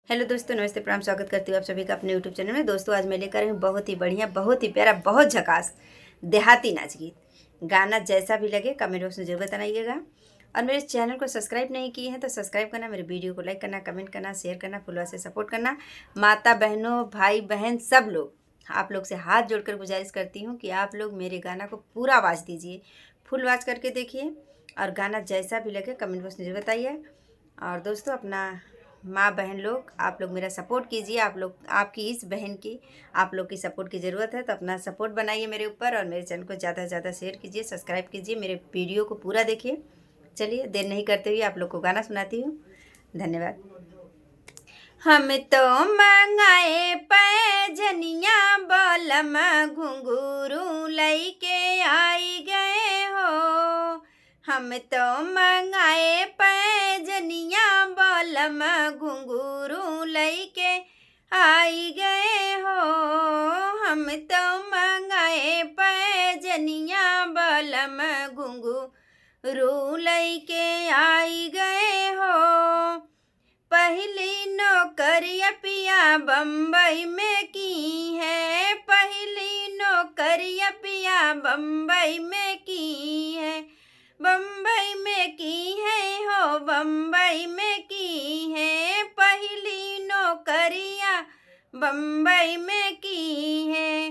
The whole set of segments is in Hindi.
हेलो दोस्तों, नमस्ते, प्रणाम। स्वागत करती हूँ आप सभी का अपने यूट्यूब चैनल में। दोस्तों, आज मैं लेकर आई हूँ बहुत ही बढ़िया, बहुत ही प्यारा, बहुत झकास देहाती नाच गीत। गाना जैसा भी लगे कमेंट बॉक्स में जरूर बताइएगा। और मेरे चैनल को सब्सक्राइब नहीं किए हैं तो सब्सक्राइब करना, मेरे वीडियो को लाइक करना, कमेंट करना, शेयर करना, फुलवा से सपोर्ट करना। माता बहनों, भाई बहन सब लोग, आप लोग से हाथ जोड़कर गुजारिश करती हूँ कि आप लोग मेरे गाना को पूरा आवाज़ दीजिए, फुल आवाज़ करके देखिए। और गाना जैसा भी लगे कमेंट बॉक्स में जरूर बताइए। और दोस्तों, अपना माँ बहन लोग, आप लोग मेरा सपोर्ट कीजिए। आप लोग, आपकी इस बहन की, आप लोग की सपोर्ट की ज़रूरत है, तो अपना सपोर्ट बनाइए मेरे ऊपर। और मेरे चैनल को ज़्यादा से ज़्यादा शेयर कीजिए, सब्सक्राइब कीजिए, मेरे वीडियो को पूरा देखिए। चलिए, देर नहीं करते हुए आप लोग को गाना सुनाती हूँ। धन्यवाद। हम तो मंगाए पैजनिया बलम, घुंघरू लैके आई गए हो। हम तो मंगाए पैजनिया बलम, घुंघरू लैके आई गए हो। हम तो मंगाए पैजनिया बलम, घुंघरू लैके आई गए हो। पहली नौकरिया पिया बम्बई में की है, पहली नौकरिया पिया बम्बई में की है, बम्बई में की है हो, बम्बई में की है। पहली नौकरिया बम्बई में की है।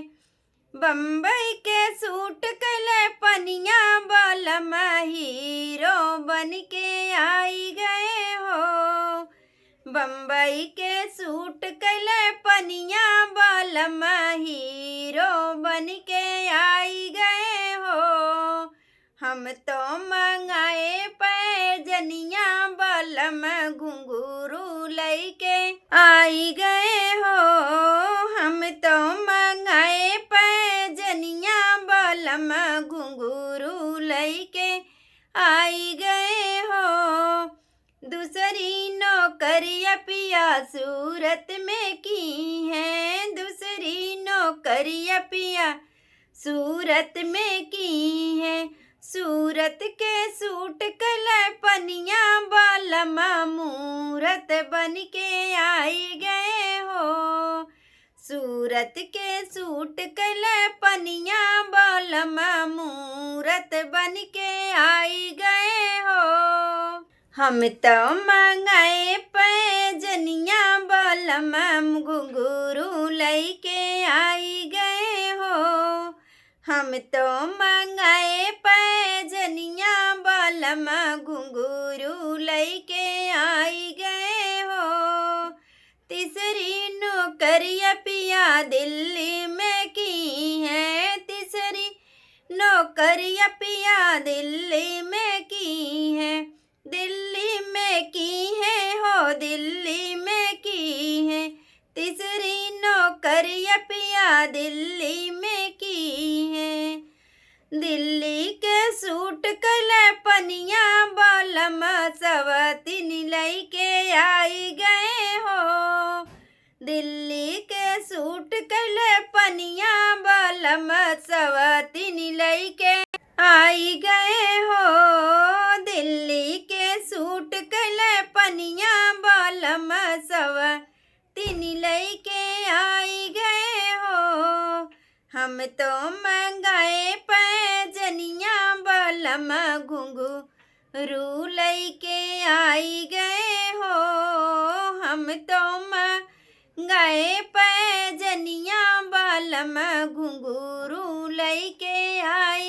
बम्बई के सूट कले पनिया बलम, हीरो बन के आई गए हो। बम्बई के सूट कले पनिया बलम, हीरो बन के आई गए हो। हम तो मंगाए पैजनिया बलम, घुंघरू लैके आई गए हो। हम तो मंगाए पैजनिया बलम, घुंघरू लैके आई गए हो। दूसरी नौकरिया पिया सूरत में की है, दूसरी नौकरिया पिया सूरत में की है। सूरत के सूट कले पनिया बलम, मूरत बन के आई गए हो। सूरत के सूट कले पनिया बलम, मूरत बन के आई गए हो। हम तो मंगाए पैजनिया बलम, घुंघरू लैके आई गए हो। हम तो मंगाए पैजनिया बलम, घुंघरू लैके आई गए हो। तीसरी नौकरिया पिया दिल्ली में की है, तीसरी नौकरिया पिया दिल्ली में की है, दिल्ली में की है हो, दिल्ली में की है। तीसरी नौकरिया पिया दिल्ली में की है। दिल्ली के सूट कले पनिया बलम, सवतीन लैके आई गए हो। दिल्ली के सूट कले पनिया बलम, सवतीन लैके आई गए हो। दिल्ली के सूट कले पनिया बलम, सवतीन लैके आई गए हो। हम तो मंगाए पैजनिया बलम, घुंघरू लैके आई गए हो। हम तो मंगाए पैजनिया बलम, घुंघरू लैके आई